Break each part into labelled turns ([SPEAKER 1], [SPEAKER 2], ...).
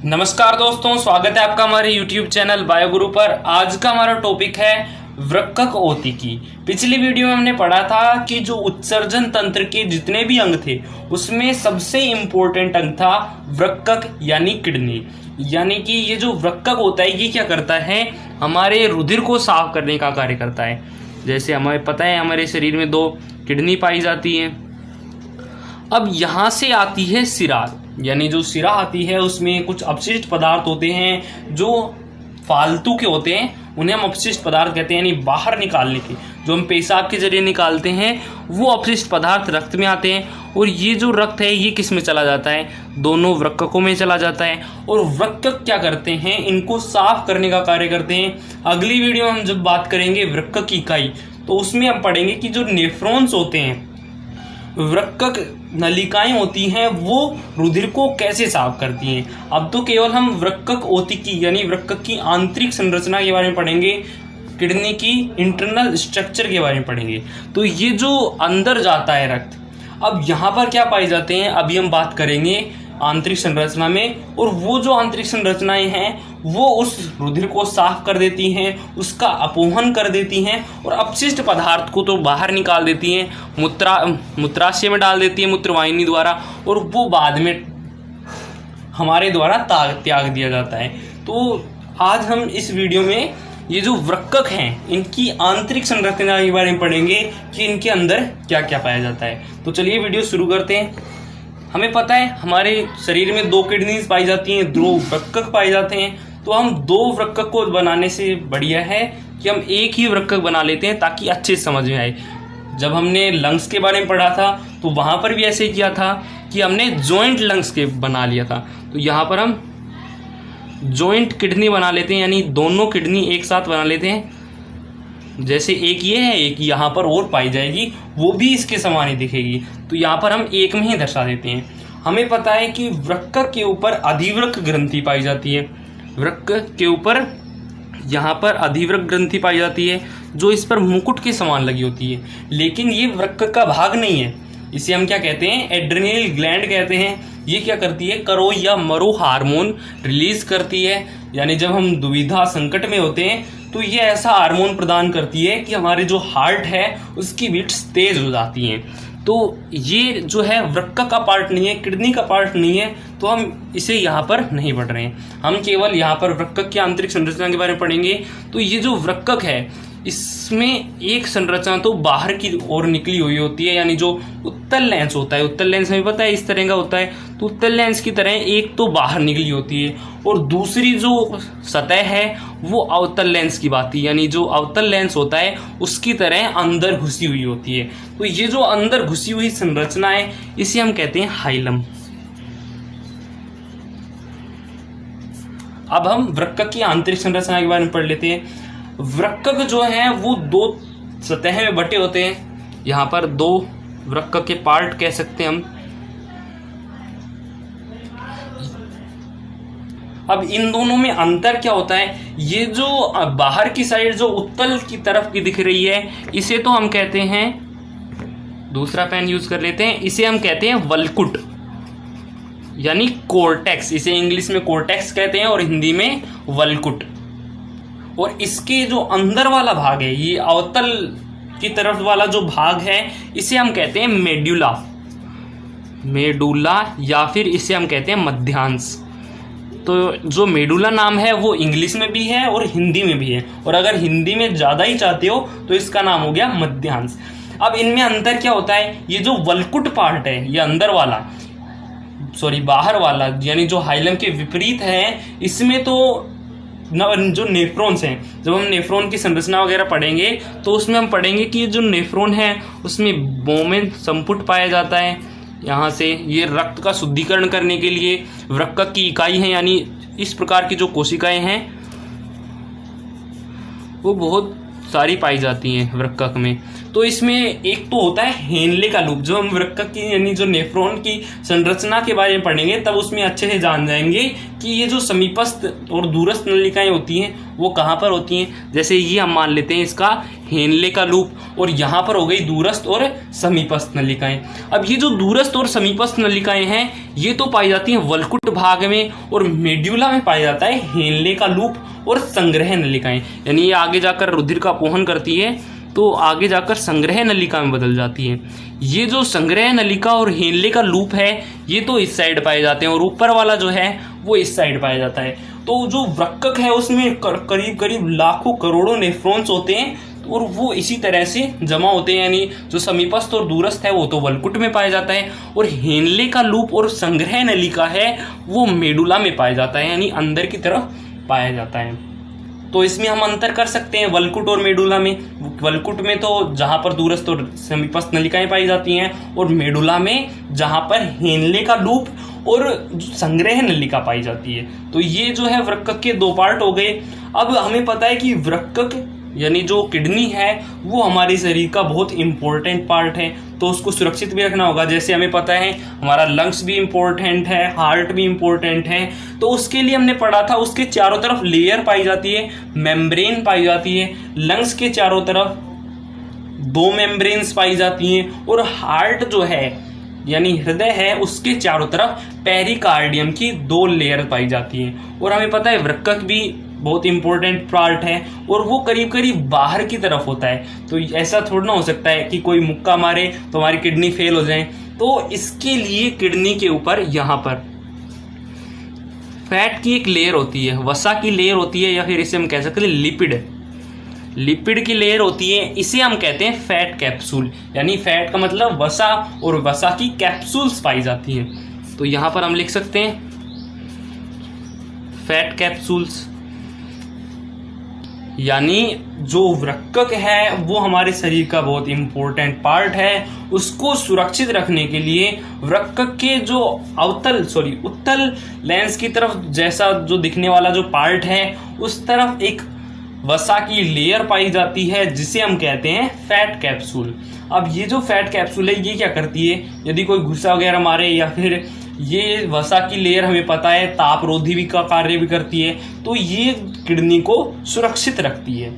[SPEAKER 1] नमस्कार दोस्तों, स्वागत है आपका हमारे YouTube चैनल बायोगुरु पर। आज का हमारा टॉपिक है वृक्कक औतिकी। पिछली वीडियो में हमने पढ़ा था कि जो उत्सर्जन तंत्र के जितने भी अंग थे उसमें सबसे इम्पोर्टेंट अंग था वृक्कक यानी किडनी। यानी कि ये जो वृक्कक होता है ये क्या करता है, हमारे रुधिर को साफ करने का कार्य करता है। जैसे हमें पता है हमारे शरीर में 2 किडनी पाई जाती हैं। अब यहाँ से आती है सिरा, यानी जो सिरा आती है उसमें कुछ अपशिष्ट पदार्थ होते हैं जो फालतू के होते हैं, उन्हें हम अपशिष्ट पदार्थ कहते हैं। यानी बाहर निकालने के, जो हम पेशाब के जरिए निकालते हैं वो अपशिष्ट पदार्थ रक्त में आते हैं। और ये जो रक्त है ये किस में चला जाता है, दोनों वृक्ककों में चला जाता है। और वृक्कक क्या करते हैं, इनको साफ करने का कार्य करते हैं। अगली वीडियो में हम जब बात करेंगे वृक्कक की इकाई, तो उसमें हम पढ़ेंगे कि जो नेफ्रॉन्स होते हैं, वृक्कक नलिकाएं होती हैं, वो रुधिर को कैसे साफ करती हैं। अब तो केवल हम वृक्कक औतिकी यानी वृक्कक की आंतरिक संरचना के बारे में पढ़ेंगे, किडनी की इंटरनल स्ट्रक्चर के बारे में पढ़ेंगे। तो ये जो अंदर जाता है रक्त, अब यहाँ पर क्या पाए जाते हैं अभी हम बात करेंगे आंतरिक संरचना में। और वो जो आंतरिक संरचनाएं हैं वो उस रुधिर को साफ कर देती हैं, उसका अपोहन कर देती हैं और अपशिष्ट पदार्थ को तो बाहर निकाल देती हैं, मूत्राशय में डाल देती है मूत्रवाहिनी द्वारा, और वो बाद में हमारे द्वारा त्याग दिया जाता है। तो आज हम इस वीडियो में ये जो वृक्कक हैं इनकी आंतरिक संरचना के बारे में पढ़ेंगे कि इनके अंदर क्या क्या पाया जाता है। तो चलिए वीडियो शुरू करते हैं। हमें पता है हमारे शरीर में 2 किडनीज पाई जाती हैं, 2 वृक्कक पाए जाते हैं। तो हम 2 वृक्कक को बनाने से बढ़िया है कि हम एक ही वृक्कक बना लेते हैं ताकि अच्छे से समझ में आए। जब हमने लंग्स के बारे में पढ़ा था तो वहाँ पर भी ऐसे किया था कि हमने जॉइंट लंग्स के बना लिया था। तो यहाँ पर हम जॉइंट किडनी बना लेते हैं, यानी दोनों किडनी एक साथ बना लेते हैं। जैसे एक ये है, एक यहाँ पर और पाई जाएगी, वो भी इसके समान ही दिखेगी। तो यहाँ पर हम एक में ही दर्शा देते हैं। हमें पता है कि वृक्कक के ऊपर अधिवृक्क ग्रंथि पाई जाती है। वृक्कक के ऊपर यहाँ पर अधिवृक्क ग्रंथि पाई जाती है जो इस पर मुकुट के समान लगी होती है। लेकिन ये वृक्कक का भाग नहीं है, इसे हम क्या कहते हैं, एड्रेनल ग्लैंड कहते हैं। ये क्या करती है, करो या मरो हार्मोन रिलीज करती है। यानी जब हम दुविधा संकट में होते हैं तो ये ऐसा हार्मोन प्रदान करती है कि हमारे जो हार्ट है उसकी बीट्स तेज हो जाती हैं। तो ये जो है वृक्कक का पार्ट नहीं है, किडनी का पार्ट नहीं है, तो हम इसे यहाँ पर नहीं पढ़ रहे हैं। हम केवल यहाँ पर वृक्कक की आंतरिक संरचना के बारे में पढ़ेंगे। तो ये जो वृक्कक है इसमें एक संरचना तो बाहर की ओर निकली हुई होती है, यानी जो उत्तल लेंस होता है, उत्तल लेंस हमें पता है इस तरह का होता है। तो उत्तल लेंस की तरह एक तो बाहर निकली होती है और दूसरी जो सतह है वो अवतल लेंस की बात है, यानी जो अवतल लेंस होता है उसकी तरह अंदर घुसी हुई होती है। तो ये जो अंदर घुसी हुई संरचना है इसे हम कहते हैं हाइलम। अब हम वृक्कक की आंतरिक संरचना के बारे में पढ़ लेते हैं। वृक्कक जो है वो 2 सतह में बटे होते हैं। यहाँ पर 2 वृक्कक के पार्ट कह सकते हैं हम। अब इन दोनों में अंतर क्या होता है, ये जो बाहर की साइड जो उत्तल की तरफ की दिख रही है इसे तो हम कहते हैं, दूसरा पेन यूज कर लेते हैं, इसे हम कहते हैं वल्कुट यानी कोर्टेक्स। इसे इंग्लिश में कोर्टेक्स कहते हैं और हिंदी में वल्कुट। और इसके जो अंदर वाला भाग है, ये अवतल की तरफ वाला जो भाग है इसे हम कहते हैं मेडुला, या फिर इसे हम कहते हैं मध्यांश। तो जो मेडुला नाम है वो इंग्लिश में भी है और हिंदी में भी है, और अगर हिंदी में ज़्यादा ही चाहते हो तो इसका नाम हो गया मध्यांश। अब इनमें अंतर क्या होता है, ये जो वल्कुट पार्ट है ये अंदर वाला, बाहर वाला, यानी जो हाइलम के विपरीत है, इसमें तो जो नेफ्रॉन्स हैं, जब हम नेफ्रॉन की संरचना वगैरह पढ़ेंगे तो उसमें हम पढ़ेंगे कि जो नेफ्रॉन है उसमें बोमेन संपुट पाया जाता है। यहाँ से ये रक्त का शुद्धिकरण करने के लिए वृक्कक की इकाई है, यानी इस प्रकार की जो कोशिकाएं हैं वो बहुत सारी पाई जाती हैं वृक्कक में। तो इसमें एक तो होता है हेनले का लूप, जो हम वृक्कक की यानी जो नेफ्रॉन की संरचना के बारे में पढ़ेंगे तब उसमें अच्छे से जान जाएंगे कि ये जो समीपस्थ और दूरस्थ नलिकाएं होती हैं वो कहाँ पर होती हैं। जैसे ये हम मान लेते हैं इसका हेनले का लूप, और यहाँ पर हो गई दूरस्थ और समीपस्थ नलिकाएं। अब ये जो दूरस्थ और समीपस्थ नलिकाएं हैं ये तो पाई जाती हैं वल्कुट भाग में, और मेड्यूला में पाया जाता है हेनले का लूप और संग्रह नलिकाएं। यानी ये आगे जाकर रुधिर का अपहरण करती है तो आगे जाकर संग्रह नलिका में बदल जाती है। ये जो संग्रह नलिका और हेनले का लूप है ये तो इस साइड पाए जाते हैं, और ऊपर वाला जो है वो इस साइड पाया जाता है। तो जो वृक्कक है उसमें करीब करीब लाखों करोड़ों नेफ्रॉन्स होते हैं, और वो इसी तरह से जमा होते हैं। यानी जो समीपस्थ और दूरस्थ है वो तो वल्कुट में पाया जाता है, और हेनले का लूप और संग्रह नलिका है वो मेडुला में पाया जाता है, यानी अंदर की तरफ पाया जाता है। तो इसमें हम अंतर कर सकते हैं वल्कुट और मेडुला में। वल्कुट में तो जहां पर दूरस्थ और समीपस्थ नलिकाएं पाई जाती हैं, और मेडुला में जहां पर हेनले का लूप और संग्रह नलिका पाई जाती है। तो ये जो है वृक्कक के दो पार्ट हो गए। अब हमें पता है कि वृक्कक यानी जो किडनी है वो हमारे शरीर का बहुत इंपॉर्टेंट पार्ट है, तो उसको सुरक्षित भी रखना होगा। जैसे हमें पता है हमारा लंग्स भी इंपॉर्टेंट है, हार्ट भी इंपॉर्टेंट है, तो उसके लिए हमने पढ़ा था उसके चारों तरफ लेयर पाई जाती है, मेम्ब्रेन पाई जाती है। लंग्स के चारों तरफ 2 मेम्ब्रेन्स पाई जाती हैं, और हार्ट जो है यानी हृदय है उसके चारों तरफ पेरिकार्डियम की 2 लेयर पाई जाती हैं। और हमें पता है वृक्कक भी बहुत इंपॉर्टेंट पार्ट है, और वो करीब करीब बाहर की तरफ होता है। तो ऐसा थोड़ा ना हो सकता है कि कोई मुक्का मारे तो हमारी किडनी फेल हो जाए। तो इसके लिए किडनी के ऊपर यहाँ पर फैट की एक लेयर होती है, वसा की लेयर होती है, या फिर इसे हम कह सकते हैं लिपिड की लेयर होती है। इसे हम कहते हैं फैट कैप्सूल, यानी फैट का मतलब वसा, और वसा की कैप्सूल्स पाई जाती हैं। तो यहाँ पर हम लिख सकते हैं फैट कैप्सूल्स। यानी जो वृक्कक है वो हमारे शरीर का बहुत इंपॉर्टेंट पार्ट है। उसको सुरक्षित रखने के लिए वृक्कक के जो उत्तल लेंस की तरफ जैसा जो दिखने वाला जो पार्ट है उस तरफ एक वसा की लेयर पाई जाती है जिसे हम कहते हैं फैट कैप्सूल। अब ये जो फैट कैप्सूल है ये क्या करती है, यदि कोई घुसा वगैरह मारे, या फिर ये वसा की लेयर हमें पता है तापरोधी भी का कार्य भी करती है, तो ये किडनी को सुरक्षित रखती है।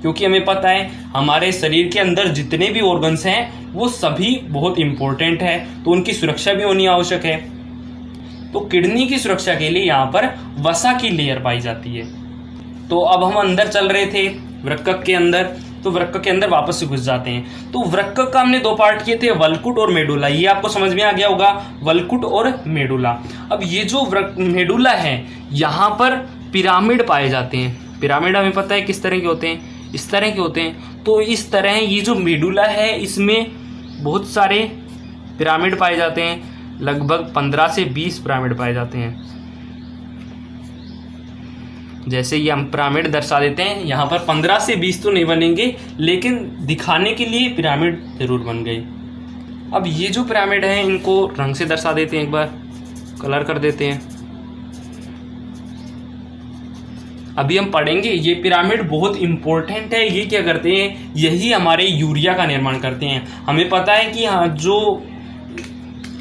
[SPEAKER 1] क्योंकि हमें पता है हमारे शरीर के अंदर जितने भी ऑर्गन्स हैं वो सभी बहुत इंपॉर्टेंट है, तो उनकी सुरक्षा भी होनी आवश्यक है। तो किडनी की सुरक्षा के लिए यहाँ पर वसा की लेयर पाई जाती है। तो अब हम अंदर चल रहे थे वृक्कक के अंदर, तो वृक्कक के अंदर वापस से घुस जाते हैं। तो वृक्कक का हमने 2 पार्ट किए थे, वल्कुट और मेडुला। ये आपको समझ में आ गया होगा, वल्कुट और मेडुला। अब ये जो मेडुला है यहाँ पर पिरामिड पाए जाते हैं। पिरामिड हमें पता है किस तरह के होते हैं, इस तरह के होते हैं। तो इस तरह ये जो मेडुला है इसमें बहुत सारे पिरामिड पाए जाते हैं, लगभग 15 से 20 पिरामिड पाए जाते हैं। जैसे ये हम पिरामिड दर्शा देते हैं, यहाँ पर 15 से 20 तो नहीं बनेंगे, लेकिन दिखाने के लिए पिरामिड जरूर बन गए। अब ये जो पिरामिड है इनको रंग से दर्शा देते हैं, एक बार कलर कर देते हैं। अभी हम पढ़ेंगे ये पिरामिड बहुत इंपॉर्टेंट है। ये क्या करते हैं, यही हमारे यूरिया का निर्माण करते हैं। हमें पता है कि जो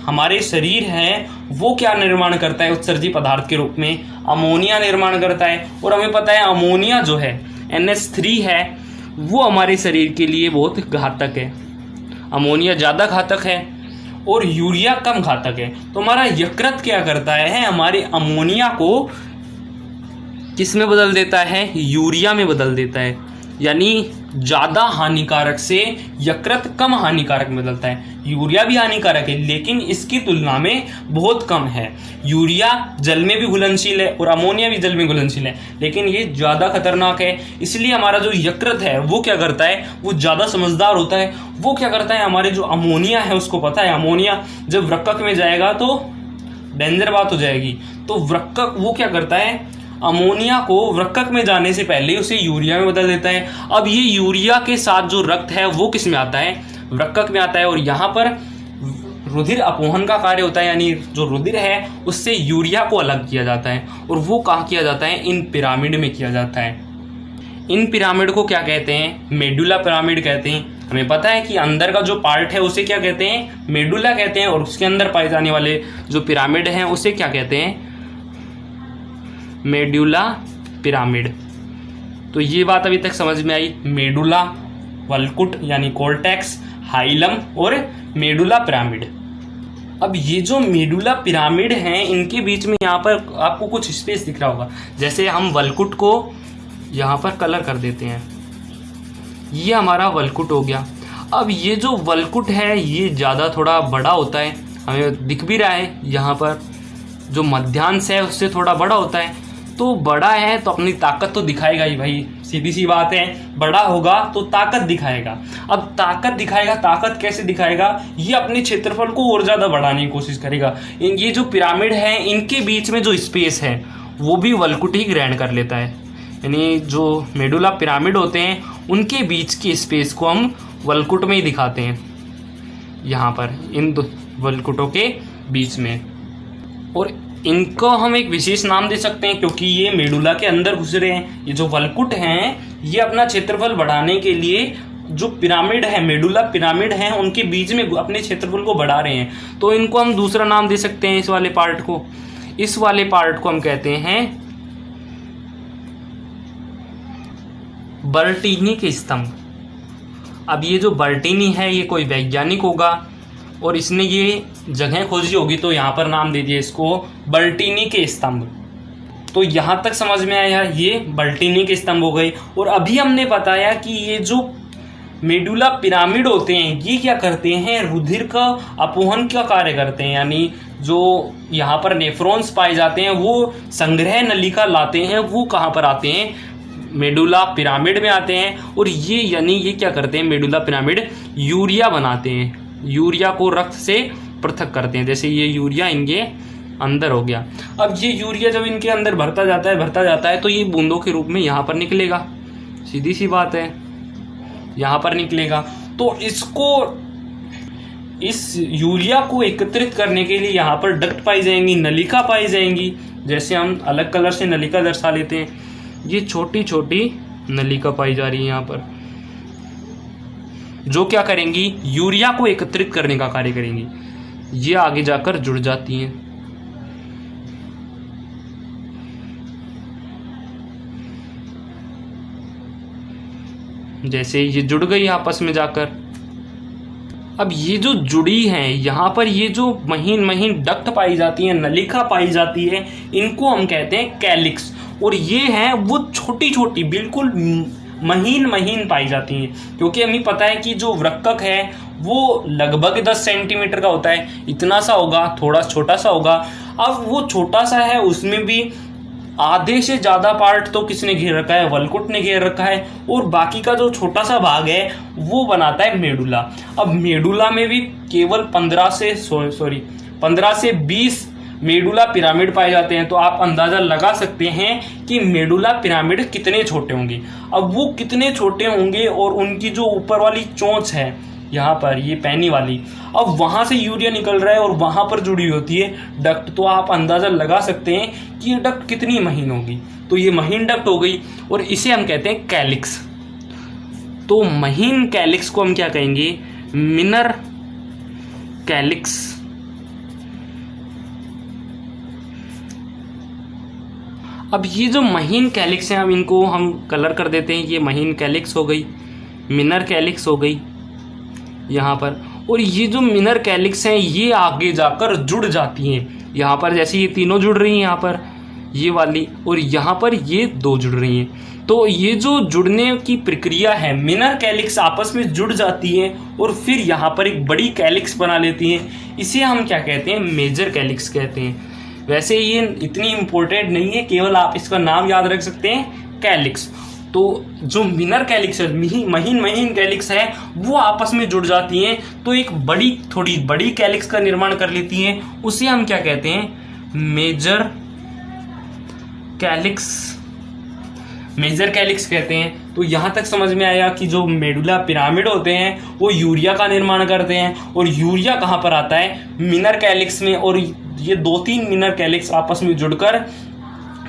[SPEAKER 1] हमारे शरीर है वो क्या निर्माण करता है उत्सर्जी पदार्थ के रूप में, अमोनिया निर्माण करता है। और हमें पता है अमोनिया जो है NH3 है वो हमारे शरीर के लिए बहुत घातक है। अमोनिया ज़्यादा घातक है और यूरिया कम घातक है। तो हमारा यकृत क्या करता है, हमारे अमोनिया को किस में बदल देता है, यूरिया में बदल देता है। यानी ज़्यादा हानिकारक से यकृत कम हानिकारक में बदलता है। यूरिया भी हानिकारक है लेकिन इसकी तुलना में बहुत कम है। यूरिया जल में भी घुलनशील है और अमोनिया भी जल में घुलनशील है, लेकिन ये ज़्यादा खतरनाक है। इसलिए हमारा जो यकृत है वो क्या करता है, वो ज़्यादा समझदार होता है। वो क्या करता है, हमारे जो अमोनिया है उसको पता है अमोनिया जब वृक्कक में जाएगा तो डेंजर बात हो जाएगी। तो वृक्कक वो क्या करता है, अमोनिया को वृक्कक में जाने से पहले उसे यूरिया में बदल देता है। अब ये यूरिया के साथ जो रक्त है वो किस में आता है, वृक्कक में आता है। और यहाँ पर रुधिर अपवहन का कार्य होता है, यानी जो रुधिर है उससे यूरिया को अलग किया जाता है। और वो कहाँ किया जाता है, इन पिरामिड में किया जाता है। इन पिरामिड को क्या कहते हैं? मेडुला पिरामिड कहते हैं। हमें पता है कि अंदर का जो पार्ट है उसे क्या कहते हैं? मेडुला कहते हैं, और उसके अंदर पाए जाने वाले जो पिरामिड हैं उसे क्या कहते हैं? Medulla pyramid. तो ये बात अभी तक समझ में आई। मेडुला, वल्कुट यानी कोर्टेक्स, हाइलम और मेडुला पिरामिड। अब ये जो मेडुला पिरामिड हैं इनके बीच में यहाँ पर आपको कुछ स्पेस दिख रहा होगा। जैसे हम वल्कुट को यहाँ पर कलर कर देते हैं, ये हमारा वल्कुट हो गया। अब ये जो वल्कुट है ये ज़्यादा थोड़ा बड़ा होता है, हमें दिख भी रहा है यहाँ पर। जो मध्यांश है उससे थोड़ा बड़ा होता है, तो बड़ा है तो अपनी ताकत तो दिखाएगा ही भाई, सीधी सी बात है। बड़ा होगा तो ताकत दिखाएगा। अब ताकत दिखाएगा, ताकत कैसे दिखाएगा? ये अपने क्षेत्रफल को और ज़्यादा बढ़ाने की कोशिश करेगा। ये जो पिरामिड है इनके बीच में जो स्पेस है वो भी वल्कुट ही ग्रहण कर लेता है। यानी जो मेडुला पिरामिड होते हैं उनके बीच की स्पेस को हम वल्कुट में ही दिखाते हैं, यहाँ पर इन दो वल्कुटों के बीच में। और इनको हम एक विशेष नाम दे सकते हैं क्योंकि ये मेडुला के अंदर घुस रहे हैं। ये जो वल्कुट हैं ये अपना क्षेत्रफल बढ़ाने के लिए जो पिरामिड है, मेडुला पिरामिड हैं, उनके बीच में अपने क्षेत्रफल को बढ़ा रहे हैं। तो इनको हम दूसरा नाम दे सकते हैं इस वाले पार्ट को। इस वाले पार्ट को हम कहते हैं बर्टीनी के स्तंभ। अब ये जो बर्टीनी है ये कोई वैज्ञानिक होगा और इसने ये जगह खोजी होगी, तो यहाँ पर नाम दे दिया इसको बर्टीनी के स्तंभ। तो यहाँ तक समझ में आया, ये बर्टीनी के स्तंभ हो गए। और अभी हमने बताया कि ये जो मेडुला पिरामिड होते हैं ये क्या करते हैं? रुधिर का अपोहन का कार्य करते हैं। यानी जो यहाँ पर नेफ्रॉन्स पाए जाते हैं वो संग्रह नलिका लाते हैं, वो कहाँ पर आते हैं? मेडुला पिरामिड में आते हैं। और ये यानी ये क्या करते हैं? मेडुला पिरामिड यूरिया बनाते हैं, यूरिया को रक्त से पृथक करते हैं। जैसे ये यूरिया इनके अंदर हो गया। अब ये यूरिया जब इनके अंदर भरता जाता है तो ये बूंदों के रूप में यहाँ पर निकलेगा, सीधी सी बात है, यहाँ पर निकलेगा। तो इस यूरिया को एकत्रित करने के लिए यहाँ पर डक्ट पाई जाएंगी, नलिका पाई जाएंगी। जैसे हम अलग कलर से नलिका दर्शा लेते हैं, ये छोटी छोटी नलिका पाई जा रही है यहाँ पर, जो क्या करेंगी? यूरिया को एकत्रित करने का कार्य करेंगी। ये आगे जाकर जुड़ जाती हैं। जैसे ये जुड़ गई आपस में जाकर। अब ये जो जुड़ी हैं यहाँ पर, ये जो महीन महीन डक्ट पाई जाती है, नलिका पाई जाती है, इनको हम कहते हैं कैलिक्स। और ये हैं वो छोटी छोटी बिल्कुल महीन महीन पाई जाती हैं, क्योंकि हमें पता है कि जो वृक्कक है वो लगभग 10 सेंटीमीटर का होता है। इतना सा होगा, थोड़ा छोटा सा होगा। अब वो छोटा सा है, उसमें भी आधे से ज़्यादा पार्ट तो किसने घेर रखा है? वल्कुट ने घेर रखा है। और बाकी का जो छोटा सा भाग है वो बनाता है मेडुला। अब मेडुला में भी केवल 15 से 20 मेडुला पिरामिड पाए जाते हैं। तो आप अंदाजा लगा सकते हैं कि मेडुला पिरामिड कितने छोटे होंगे। अब वो कितने छोटे होंगे और उनकी जो ऊपर वाली चोंच है यहाँ पर, ये पैनी वाली, अब वहाँ से यूरिया निकल रहा है और वहाँ पर जुड़ी होती है डक्ट। तो आप अंदाज़ा लगा सकते हैं कि ये डक्ट कितनी महीन होगी। तो ये महीन डक्ट हो गई और इसे हम कहते हैं कैलिक्स। तो महीन कैलिक्स को हम क्या कहेंगे? मिनर कैलिक्स। अब ये जो महीन कैलिक्स हैं, अब इनको हम कलर कर देते हैं। ये महीन कैलिक्स हो गई, मिनर कैलिक्स हो गई यहाँ पर। और ये जो मिनर कैलिक्स हैं ये आगे जाकर जुड़ जाती हैं यहाँ पर। जैसे ये तीनों जुड़ रही हैं यहाँ पर, ये वाली, और यहाँ पर ये दो जुड़ रही हैं। तो ये जो जुड़ने की प्रक्रिया है, मिनर कैलिक्स आपस में जुड़ जाती हैं और फिर यहाँ पर एक बड़ी कैलिक्स बना लेती हैं। इसे हम क्या कहते हैं? मेजर कैलिक्स कहते हैं। वैसे ये इतनी इम्पोर्टेंट नहीं है, केवल आप इसका नाम याद रख सकते हैं, कैलिक्स। तो जो मिनर कैलिक्स है, महीन महीन कैलिक्स है, वो आपस में जुड़ जाती हैं तो एक थोड़ी बड़ी कैलिक्स का निर्माण कर लेती हैं। उसे हम क्या कहते हैं? मेजर कैलिक्स कहते हैं। तो यहाँ तक समझ में आया कि जो मेडुला पिरामिड होते हैं वो यूरिया का निर्माण करते हैं। और यूरिया कहाँ पर आता है? मिनर कैलिक्स में। और ये 2-3 मिनर कैलिक्स आपस में जुड़कर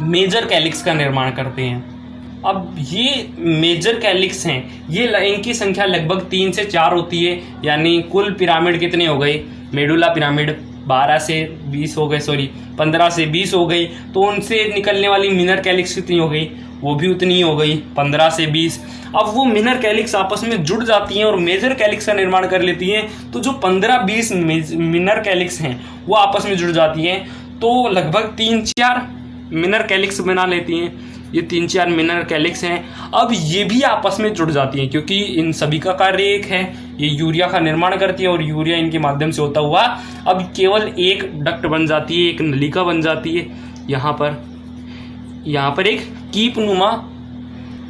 [SPEAKER 1] मेजर कैलिक्स का निर्माण करते हैं। अब ये मेजर कैलिक्स हैं, ये इनकी संख्या लगभग 3 से 4 होती है। यानी कुल पिरामिड कितने हो गए, मेडुला पिरामिड 12 से 20 हो गए, सॉरी 15 से 20 हो गई। तो उनसे निकलने वाली मिनर कैलिक्स कितनी हो गई, वो भी उतनी ही हो गई, 15 से 20। अब वो मिनर कैलिक्स आपस में जुड़ जाती हैं और मेजर कैलिक्स का निर्माण कर लेती हैं। तो जो 15-20 मिनर कैलिक्स हैं वो आपस में जुड़ जाती हैं, तो लगभग 3-4 मिनर कैलिक्स बना लेती हैं। ये 3-4 मिनर कैलिक्स हैं। अब ये भी आपस में जुड़ जाती हैं क्योंकि इन सभी का कार्य एक है, ये यूरिया का निर्माण करती है और यूरिया इनके माध्यम से होता हुआ अब केवल एक डक्ट बन जाती है, एक नलिका बन जाती है। यहाँ पर एक कीपनुमा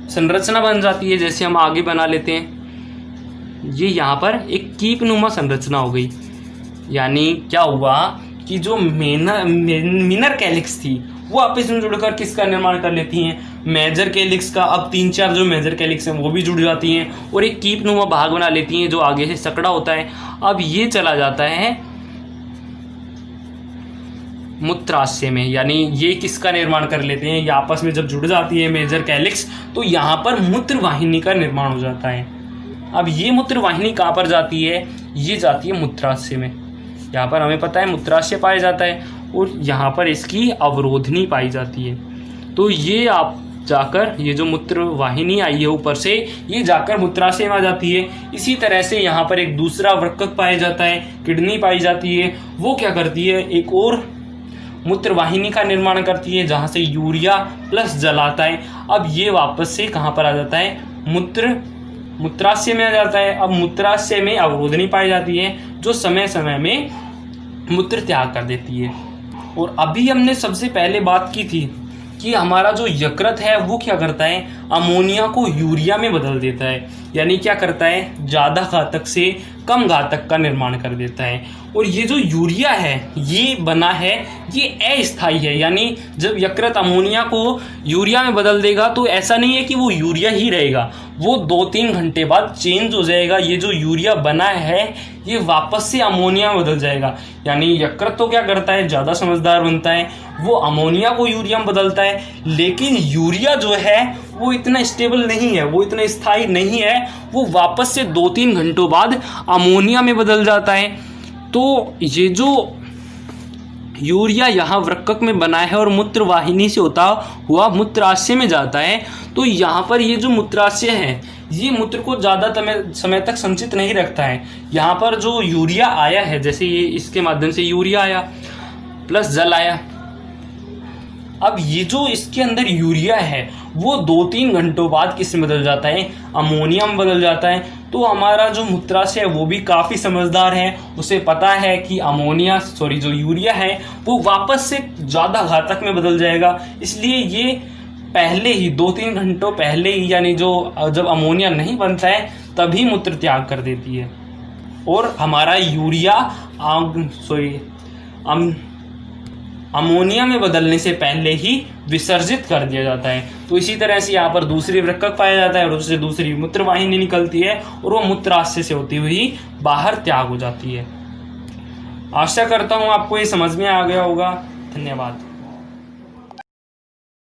[SPEAKER 1] संरचना बन जाती है। जैसे हम आगे बना लेते हैं, ये यहाँ पर एक कीपनुमा संरचना हो गई। यानी क्या हुआ कि जो मिनर कैलिक्स थी वो आपस में जुड़कर किसका निर्माण कर लेती हैं, मेजर कैलिक्स का। अब 3-4 जो मेजर कैलिक्स हैं वो भी जुड़ जाती हैं और एक कीपनुमा भाग बना लेती हैं जो आगे से सकड़ा होता है। अब ये चला जाता है मूत्राशय में, यानी ये किसका निर्माण कर लेते हैं, ये आपस में जब जुड़ जाती है मेजर कैलिक्स तो यहाँ पर मूत्र वाहिनी का निर्माण हो जाता है। अब ये मूत्र वाहिनी कहाँ पर जाती है, ये जाती है मूत्राशय में। यहाँ पर हमें पता है मूत्राशय पाया जाता है और यहाँ पर इसकी अवरोधनी पाई जाती है। तो ये आप जाकर, ये जो मूत्र वाहिनी आई है ऊपर से, ये जाकर मूत्राशय में आ जाती है। इसी तरह से यहाँ पर एक दूसरा वृक्कक पाया जाता है, किडनी पाई जाती है। वो क्या करती है, एक और मूत्र वाहिनी का निर्माण करती है जहाँ से यूरिया प्लस जल आता है। अब ये वापस से कहाँ पर आ जाता है, मूत्राशय में आ जाता है। अब मूत्राशय में अवरोधनी पाई जाती है जो समय समय में मूत्र त्याग कर देती है। और अभी हमने सबसे पहले बात की थी कि हमारा जो यकृत है वो क्या करता है, अमोनिया को यूरिया में बदल देता है। यानी क्या करता है, ज़्यादा घातक से कम घातक का निर्माण कर देता है। और ये जो यूरिया है ये बना है, ये अस्थायी है। यानी जब यकृत अमोनिया को यूरिया में बदल देगा तो ऐसा नहीं है कि वो यूरिया ही रहेगा, वो 2-3 घंटे बाद चेंज हो जाएगा। ये जो यूरिया बना है ये वापस से अमोनिया में बदल जाएगा। यानी यकृत तो क्या करता है, ज़्यादा समझदार बनता है, वो अमोनिया को यूरिया में बदलता है। लेकिन यूरिया जो है वो इतना स्टेबल नहीं है, वो इतना स्थायी नहीं है, वो वापस से 2-3 घंटों बाद अमोनिया में बदल जाता है। तो ये जो यूरिया यहाँ वृक्कक में बना है और मूत्र वाहिनी से होता हुआ मूत्राशय में जाता है, तो यहाँ पर ये जो मूत्राशय है ये मूत्र को ज़्यादा समय तक संचित नहीं रखता है। यहाँ पर जो यूरिया आया है, जैसे ये इसके माध्यम से यूरिया आया प्लस जल आया, अब ये जो इसके अंदर यूरिया है वो 2-3 घंटों बाद किस में बदल जाता है, अमोनिया में बदल जाता है। तो हमारा जो मूत्राशय है वो भी काफ़ी समझदार है, उसे पता है कि जो यूरिया है वो वापस से ज़्यादा घातक में बदल जाएगा। इसलिए ये पहले ही 2-3 घंटों पहले ही, यानी जब अमोनिया नहीं बनता है तभी मूत्र त्याग कर देती है और हमारा यूरिया अमोनिया में बदलने से पहले ही विसर्जित कर दिया जाता है। तो इसी तरह से यहाँ पर दूसरी वृक्कक पाया जाता है और उससे दूसरी मूत्र वाहिनी निकलती है और वो मूत्राशय से होती हुई बाहर त्याग हो जाती है। आशा करता हूँ आपको ये समझ में आ गया होगा। धन्यवाद।